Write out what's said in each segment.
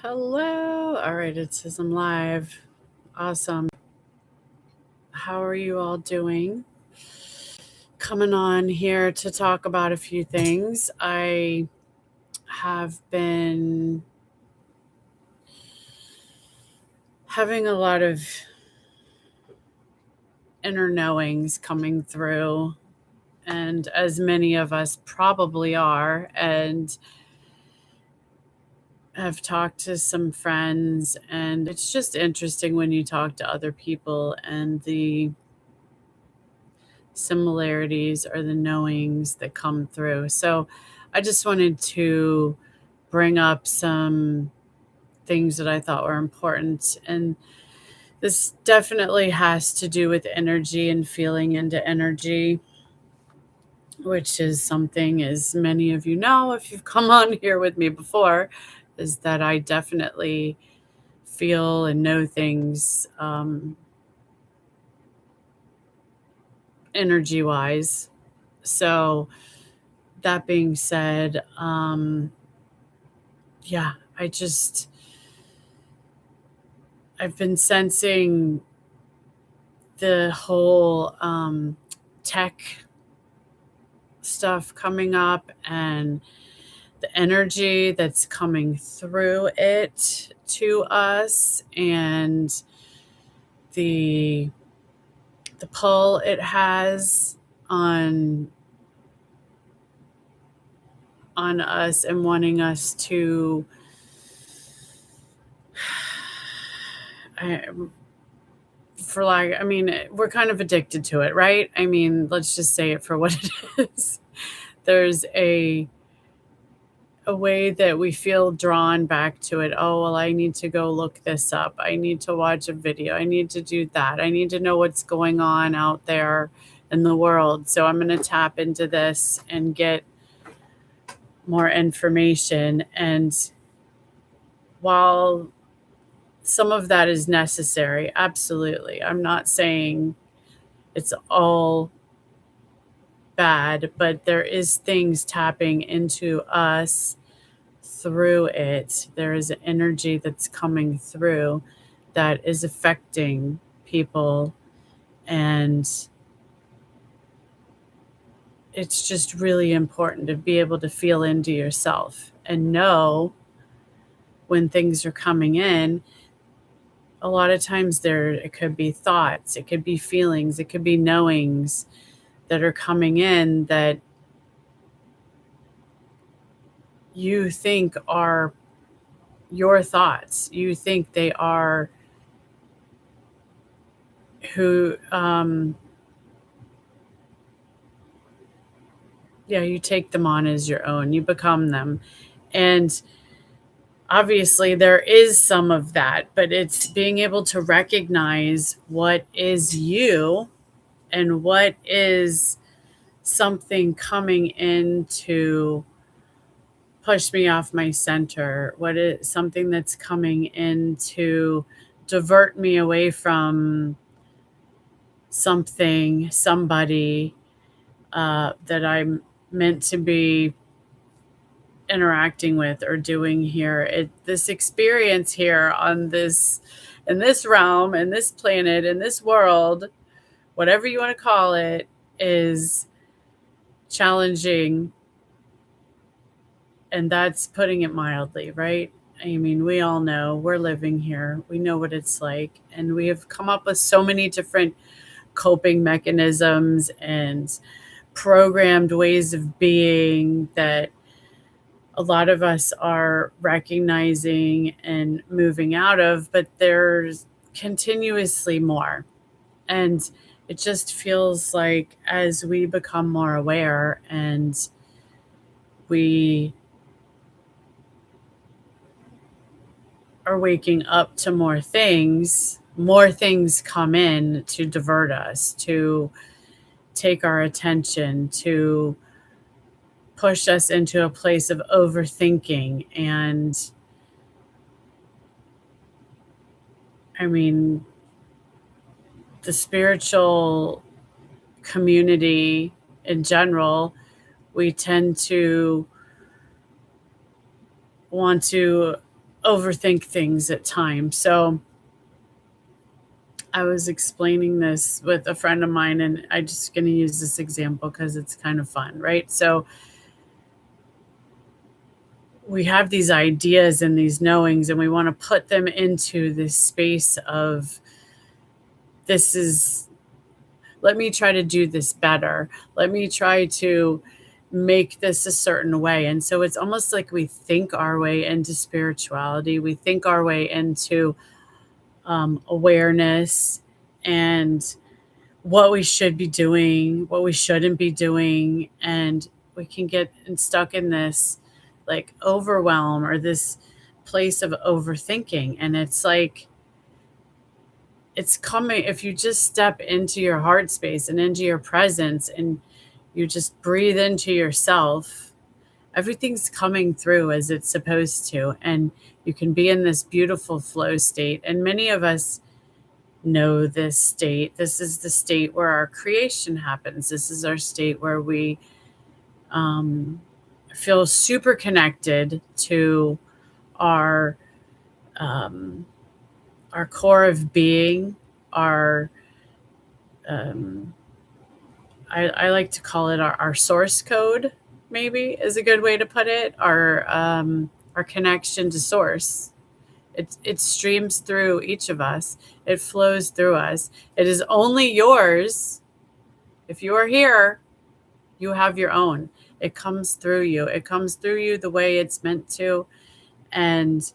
Hello. All right, it says I'm live. Awesome. How are you all doing? Coming on here to talk about a few things. I have been having a lot of inner knowings coming through, and as many of us probably are, and have talked to some friends, and it's just interesting when you talk to other people and the similarities or the knowings that come through. So I just wanted to bring up some things that I thought were important. And this definitely has to do with energy and feeling into energy, which is something, as many of you know, if you've come on here with me before, is that I definitely feel and know things energy wise. So, that being said, yeah, I've been sensing the whole tech stuff coming up and the energy that's coming through it to us, and the the pull it has on on us and wanting us to I, for like I mean we're kind of addicted to it, right? I mean, let's just say it for what it is. There's a way that we feel drawn back to it. Oh, well, I need to go look this up. I need to watch a video. I need to do that. I need to know what's going on out there in the world. So I'm going to tap into this and get more information. And while some of that is necessary, absolutely, I'm not saying it's all bad, but there is things tapping into us through it. There is an energy that's coming through that is affecting people, and it's just really important to be able to feel into yourself and know when things are coming in. A lot of times it could be thoughts, it could be feelings, it could be knowings that are coming in that you think are your thoughts. You think they are who yeah, you take them on as your own, you become them. And obviously there is some of that, but it's being able to recognize what is you and what is something coming in to push me off my center, what is something that's coming in to divert me away from something, somebody that I'm meant to be interacting with or doing here. This experience here on this, in this realm, in this planet, in this world, whatever you want to call it, is challenging, and that's putting it mildly, right? I mean, we all know, we're living here, we know what it's like, and we have come up with so many different coping mechanisms and programmed ways of being that a lot of us are recognizing and moving out of, but there's continuously more. And it just feels like as we become more aware and we are waking up to more things come in to divert us, to take our attention, to push us into a place of overthinking. And I mean, the spiritual community in general, we tend to want to overthink things at times. So I was explaining this with a friend of mine, and I'm just going to use this example because it's kind of fun, right? So we have these ideas and these knowings, and we want to put them into this space of this is, let me try to do this better. Let me try to make this a certain way. And so it's almost like we think our way into spirituality, we think our way into awareness and what we should be doing, what we shouldn't be doing. And we can get stuck in this like overwhelm or this place of overthinking. And it's like, it's coming if you just step into your heart space and into your presence and you just breathe into yourself, everything's coming through as it's supposed to. And you can be in this beautiful flow state. And many of us know this state. This is the state where our creation happens. This is our state where we um, feel super connected to our um, our core of being. Our um, I like to call it our source code. Maybe is a good way to put it. Our connection to source. It streams through each of us. It flows through us. It is only yours. If you are here, you have your own. It comes through you. It comes through you the way it's meant to. And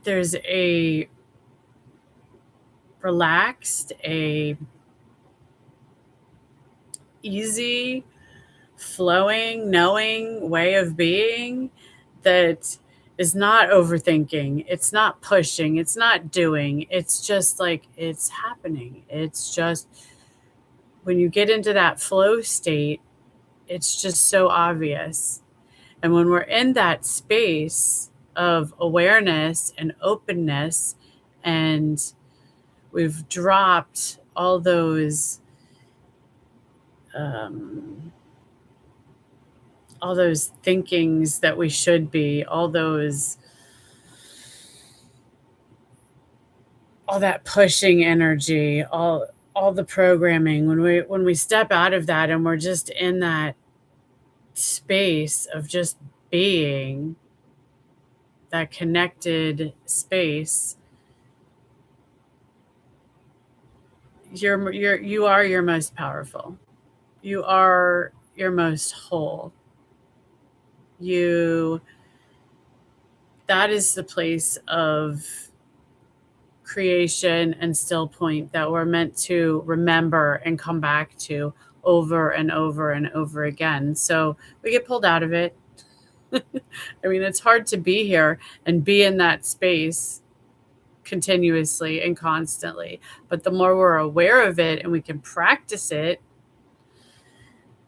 there's a relaxed, a easy, flowing, knowing way of being that is not overthinking. It's not pushing. It's not doing. It's just like it's happening. It's just when you get into that flow state, it's just so obvious. And when we're in that space of awareness and openness, and we've dropped um, all those thinkings that we should be, all that pushing energy, all the programming, when we step out of that and we're just in that space of just being, that connected space, you are your most powerful. You are your most whole. You That is the place of creation and still point that we're meant to remember and come back to over and over and over again. So we get pulled out of it. I mean, it's hard to be here and be in that space continuously and constantly. But the more we're aware of it and we can practice it,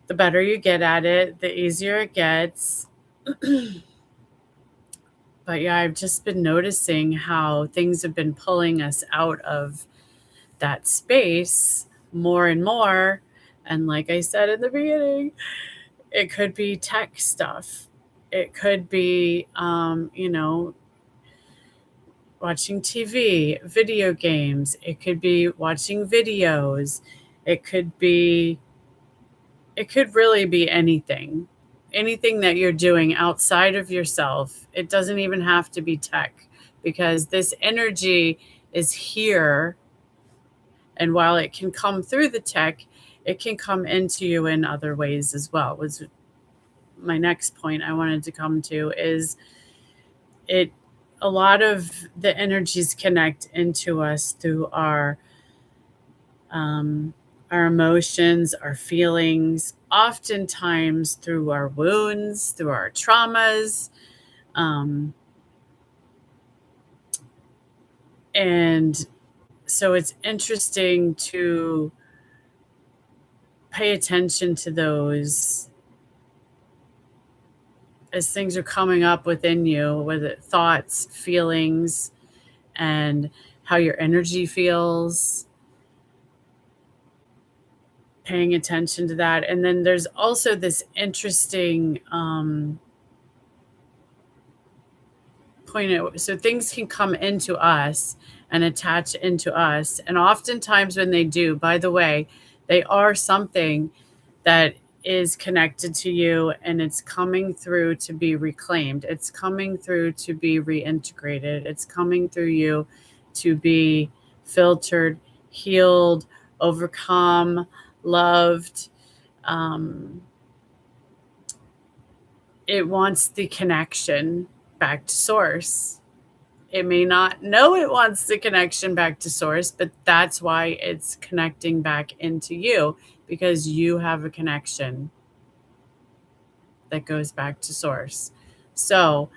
the better you get at it, the easier it gets. But yeah, I've just been noticing how things have been pulling us out of that space more and more. And like I said in the beginning, it could be tech stuff. It could be, watching TV, video games. It could be watching videos. It could be, it could really be anything. Anything that you're doing outside of yourself. It doesn't even have to be tech because this energy is here. And while it can come through the tech, it can come into you in other ways as well. Was my next point I wanted to come to is it a lot of the energies connect into us through our emotions, our feelings, oftentimes through our wounds, through our traumas. Um, and so it's interesting to pay attention to those as things are coming up within you, whether thoughts, feelings, and how your energy feels. paying attention to that. And then there's also this interesting point out. So things can come into us and attach into us. And oftentimes when they do, by the way, they are something that is connected to you and it's coming through to be reclaimed. It's coming through to be reintegrated. It's coming through you to be filtered, healed, overcome, loved. Um, it wants the connection back to source. It may not know it wants the connection back to source, but that's why it's connecting back into you, because you have a connection that goes back to source. So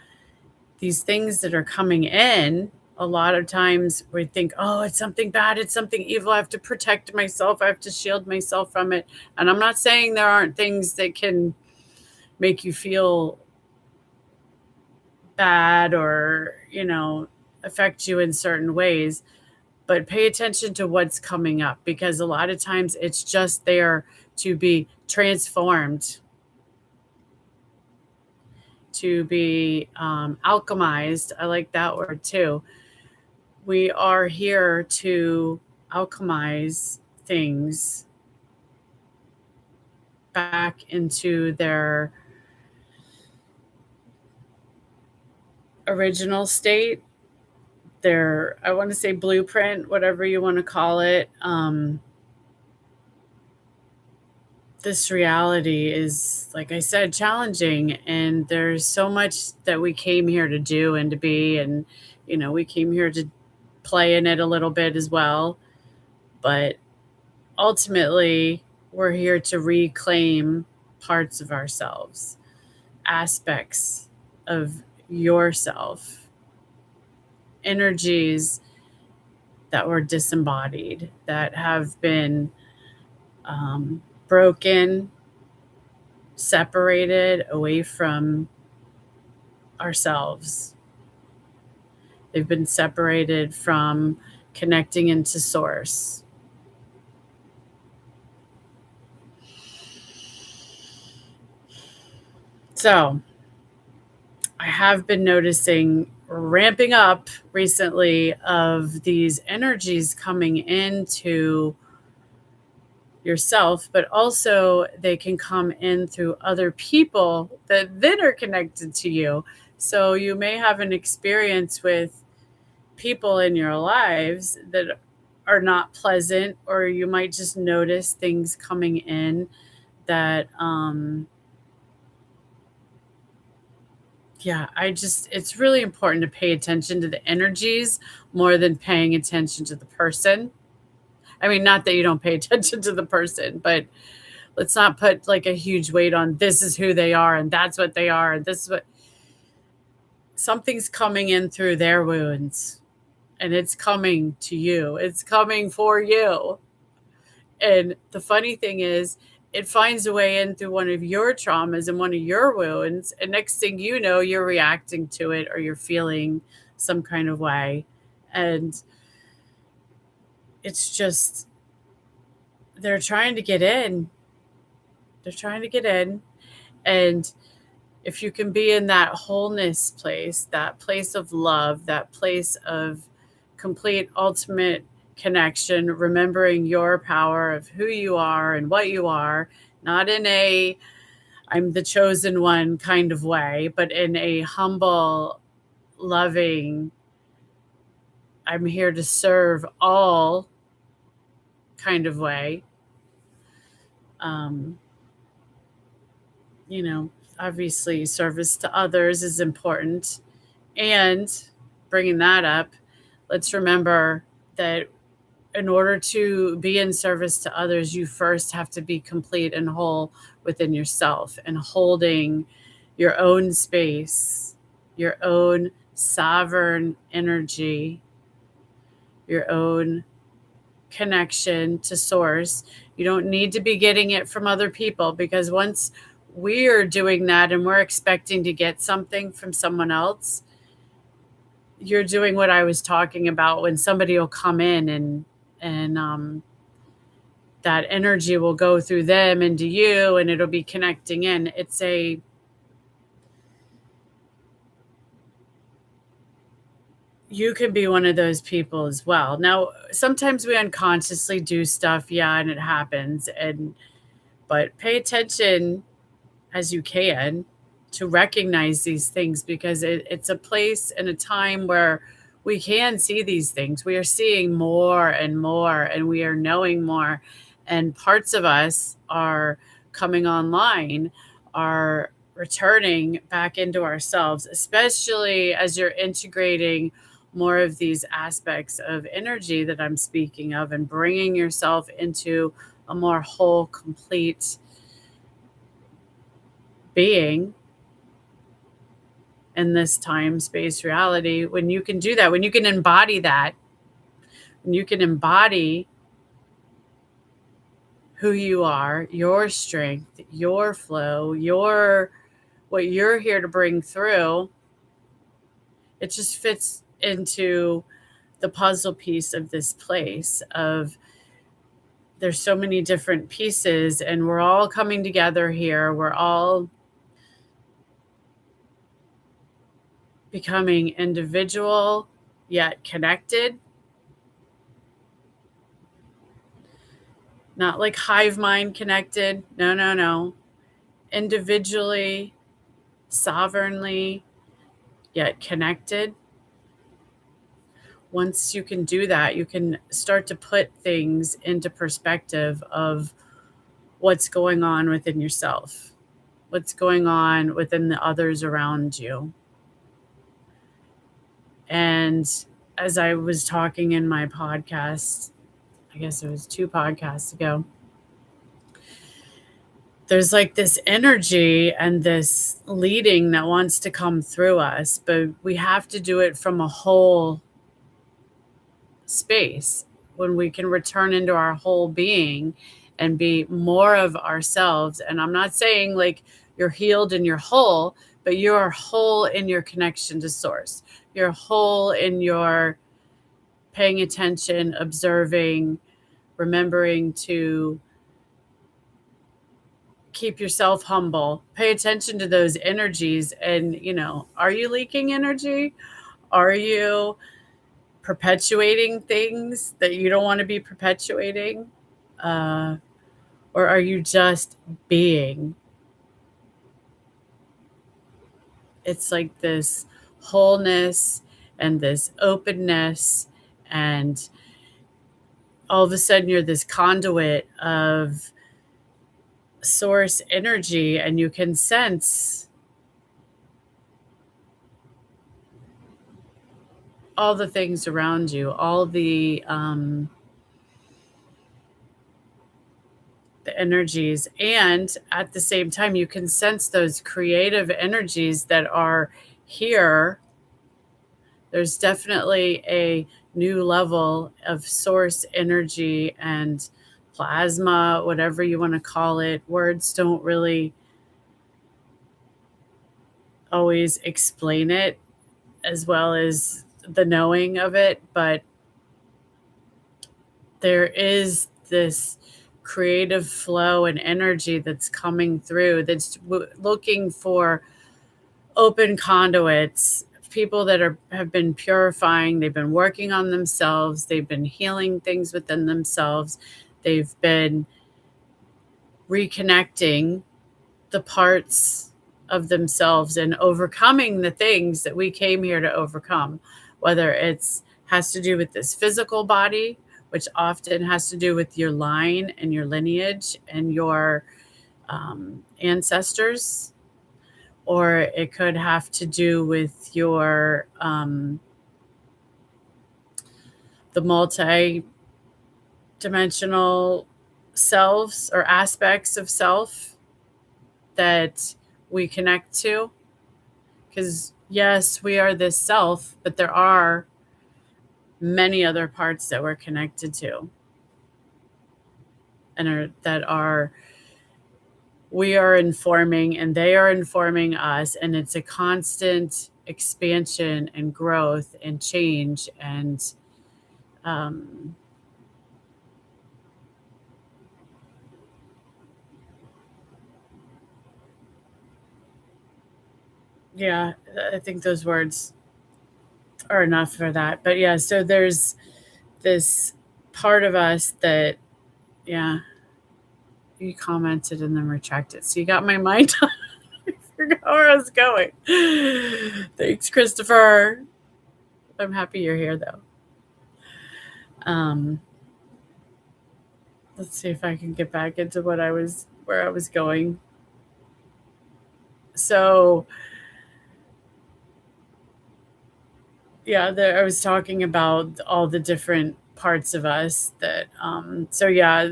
these things that are coming in, a lot of times we think, oh, it's something bad, it's something evil, I have to protect myself, I have to shield myself from it. And I'm not saying there aren't things that can make you feel bad or, affect you in certain ways, but pay attention to what's coming up, because a lot of times it's just there to be transformed, to be alchemized. I like that word too. We are here to alchemize things back into their original state, their, I want to say blueprint, whatever you want to call it. This reality is, like I said, challenging, and there's so much that we came here to do and to be, and we came here to play in it a little bit as well, but ultimately we're here to reclaim parts of ourselves, aspects of yourself, energies that were disembodied, that have been broken, separated away from ourselves. They've been separated from connecting into source. So I have been noticing ramping up recently of these energies coming into yourself, but also they can come in through other people that then are connected to you. So you may have an experience with people in your lives that are not pleasant, or you might just notice things coming in that it's really important to pay attention to the energies more than paying attention to the person. I mean, not that you don't pay attention to the person, but let's not put like a huge weight on this is who they are and that's what they are and this is what, something's coming in through their wounds and it's coming to you. It's coming for you. And the funny thing is, it finds a way in through one of your traumas and one of your wounds. And next thing you know, you're reacting to it or you're feeling some kind of way. And it's just, they're trying to get in. They're trying to get in. And if you can be in that wholeness place, that place of love, that place of complete ultimate connection, remembering your power of who you are and what you are, not in a I'm the chosen one kind of way, but in a humble, loving, I'm here to serve all kind of way. Um, Obviously, service to others is important. And bringing that up, let's remember that in order to be in service to others, you first have to be complete and whole within yourself and holding your own space, your own sovereign energy, your own connection to source. You don't need to be getting it from other people, because once we're doing that and we're expecting to get something from someone else, you're doing what I was talking about when somebody will come in and that energy will go through them into you, and it'll be connecting in. You could be one of those people as well. Now, sometimes we unconsciously do stuff, yeah, and it happens, but pay attention as you can to recognize these things, because it's a place and a time where we can see these things. We are seeing more and more, and we are knowing more, and parts of us are coming online, are returning back into ourselves, especially as you're integrating more of these aspects of energy that I'm speaking of, and bringing yourself into a more whole, complete being in this time space reality. When you can do that, when you can embody that, when you can embody who you are, your strength, your flow, your what you're here to bring through, it just fits into the puzzle piece of this place of there's so many different pieces, and we're all coming together here. We're all becoming individual yet connected. Not like hive mind connected. No, no, no. Individually, sovereignly, yet connected. Once you can do that, you can start to put things into perspective of what's going on within yourself, what's going on within the others around you. And as I was talking in my podcast, I guess it was 2 podcasts ago, there's like this energy and this leading that wants to come through us, but we have to do it from a whole space. When we can return into our whole being and be more of ourselves. And I'm not saying like you're healed and you're whole, but you're whole in your connection to source. You're whole in your paying attention, observing, remembering to keep yourself humble. Pay attention to those energies. And, are you leaking energy? Are you perpetuating things that you don't want to be perpetuating? Or are you just being? It's like this wholeness and this openness, and all of a sudden you're this conduit of source energy, and you can sense all the things around you, all the energies, and at the same time you can sense those creative energies that are here. There's definitely a new level of source energy and plasma, whatever you want to call it. Words don't really always explain it as well as the knowing of it, but there is this creative flow and energy that's coming through, that's looking for open conduits, people that have been purifying, they've been working on themselves, they've been healing things within themselves, they've been reconnecting the parts of themselves and overcoming the things that we came here to overcome, whether it's has to do with this physical body, which often has to do with your line and your lineage and your ancestors, or it could have to do with your the multi-dimensional selves or aspects of self that we connect to. Because yes, we are this self, but there are many other parts that we're connected to, and we are informing and they are informing us, and it's a constant expansion and growth and change. And Yeah, I think those words are enough for that. But yeah, so there's this part of us that, yeah, you commented and then retracted. So you got my mind on. I forgot where I was going. Thanks, Christopher. I'm happy you're here though. Um, let's see if I can get back into where I was going. So yeah, I was talking about all the different parts of us that so yeah,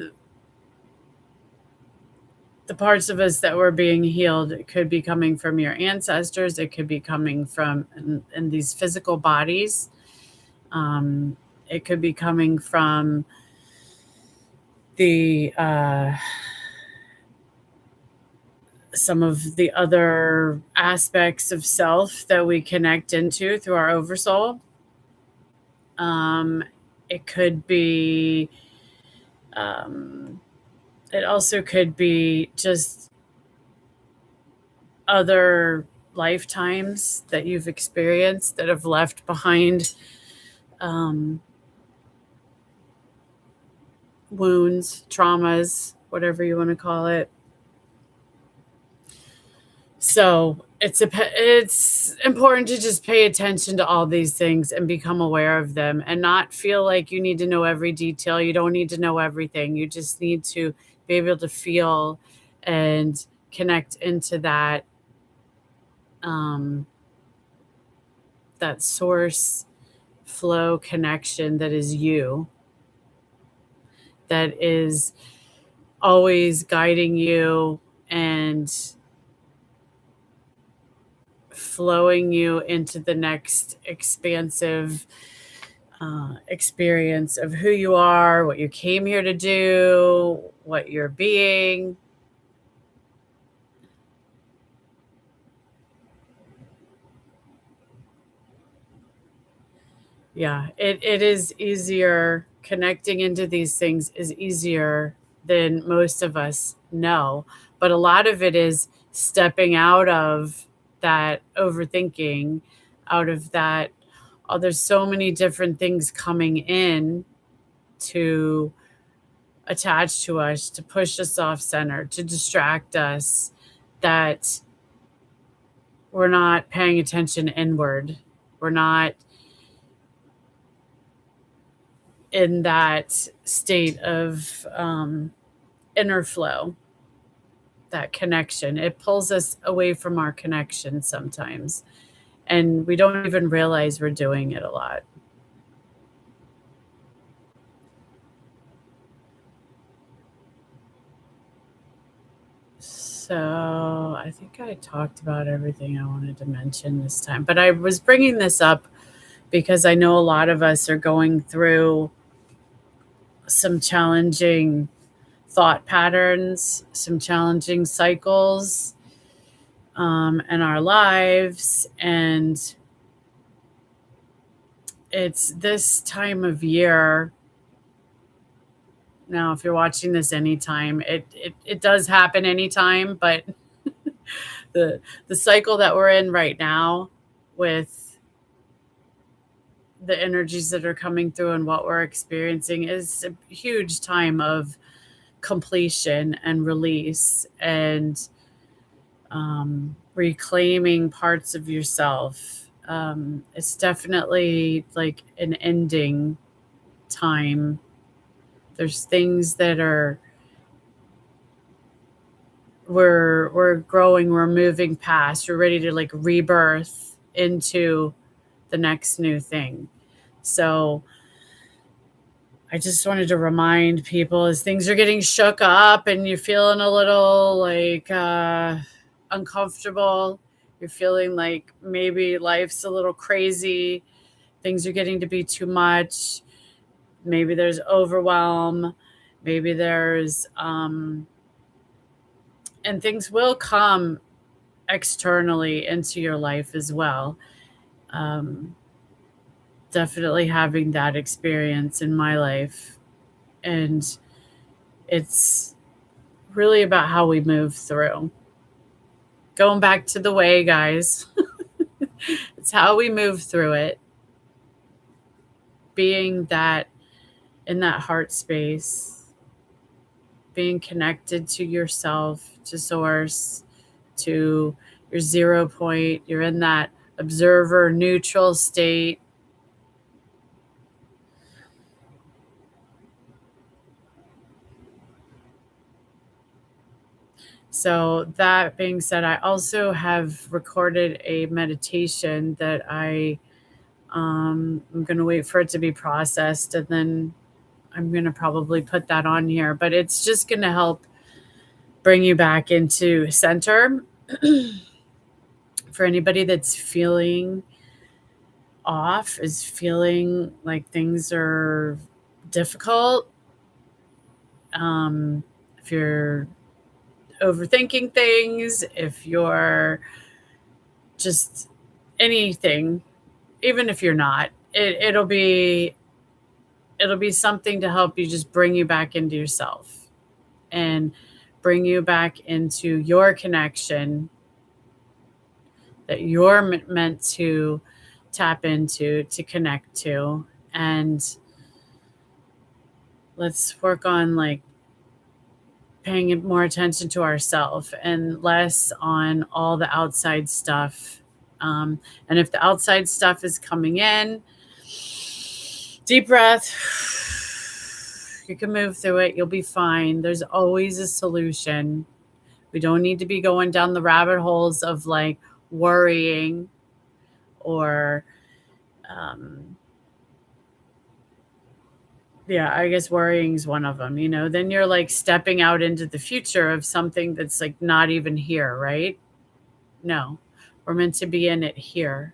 the parts of us that were being healed, it could be coming from your ancestors, it could be coming from in these physical bodies, um, it could be coming from the some of the other aspects of self that we connect into through our oversoul. Um, it could be, um, it also could be just other lifetimes that you've experienced that have left behind um, wounds, traumas, whatever you want to call it. So it's important to just pay attention to all these things and become aware of them and not feel like you need to know every detail. You don't need to know everything. You just need to be able to feel and connect into um, that source flow connection that is you, that is always guiding you and flowing you into the next expansive experience of who you are, what you came here to do, what you're being. Yeah, it is easier. Connecting into these things is easier than most of us know. But a lot of it is stepping out of that overthinking, out of that. Oh, there's so many different things coming in to attach to us, to push us off center, to distract us, that we're not paying attention inward. We're not in that state of inner flow, that connection. It pulls us away from our connection sometimes. And we don't even realize we're doing it a lot. So I think I talked about everything I wanted to mention this time. But I was bringing this up because I know a lot of us are going through some challenging thought patterns, some challenging cycles in our lives. And it's this time of year. Now, if you're watching this anytime, it does happen anytime, but the cycle that we're in right now with the energies that are coming through and what we're experiencing is a huge time of completion and release and reclaiming parts of yourself. It's definitely like an ending time. There's things that are we're growing, we're moving past, we're ready to like rebirth into the next new thing. So I just wanted to remind people as things are getting shook up and you're feeling a little like uncomfortable, you're feeling like maybe life's a little crazy, things are getting to be too much, maybe there's overwhelm, maybe there's and things will come externally into your life as well. Um, Definitely having that experience in my life. And it's really about how we move through. Going back to the way, guys. It's how we move through it. Being that in that heart space, being connected to yourself, to source, to your 0 point. You're in that observer neutral state. So, that being said, I also have recorded a meditation that I'm going to wait for it to be processed, and then I'm going to probably put that on here. But it's just going to help bring you back into center. For anybody that's feeling off, is feeling like things are difficult, if you're overthinking things, if you're just anything, even if you're not, it'll be something to help you just bring you back into yourself and bring you back into your connection that you're meant to tap into, to connect to. And let's work on like paying more attention to ourselves and less on all the outside stuff. And if the outside stuff is coming in, deep breath, you can move through it. You'll be fine. There's always a solution. We don't need to be going down the rabbit holes of like worrying or, yeah, I guess worrying is one of them. Then you're like stepping out into the future of something that's like not even here, right? No, we're meant to be in it here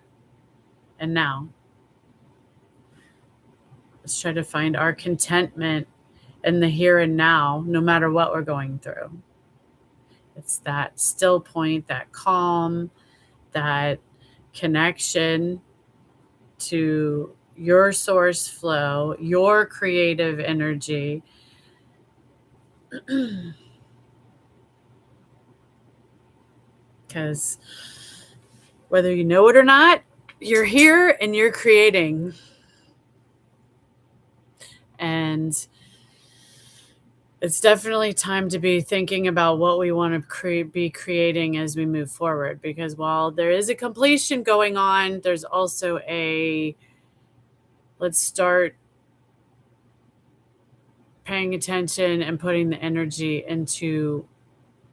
and now. Let's try to find our contentment in the here and now, no matter what we're going through. It's that still point, that calm, that connection to your source flow, your creative energy. Because whether you know it or not, you're here and you're creating. And it's definitely time to be thinking about what we want to be creating as we move forward. Because while there is a completion going on, there's also let's start paying attention and putting the energy into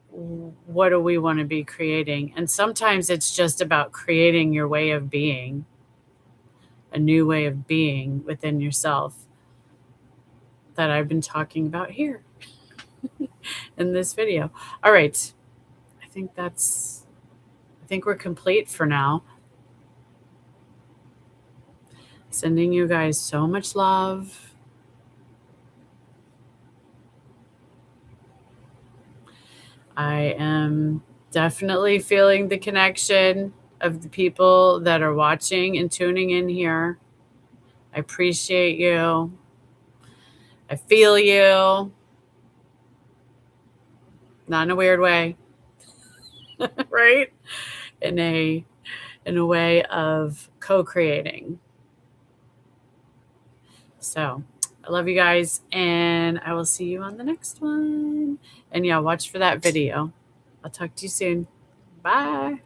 what do we want to be creating. And sometimes it's just about creating your way of being, a new way of being within yourself that I've been talking about here in this video. All right. I think we're complete for now. Sending you guys so much love. I am definitely feeling the connection of the people that are watching and tuning in here. I appreciate you. I feel you. Not in a weird way. Right? In a way of co-creating. So I love you guys, and I will see you on the next one. And yeah, watch for that video. I'll talk to you soon. Bye.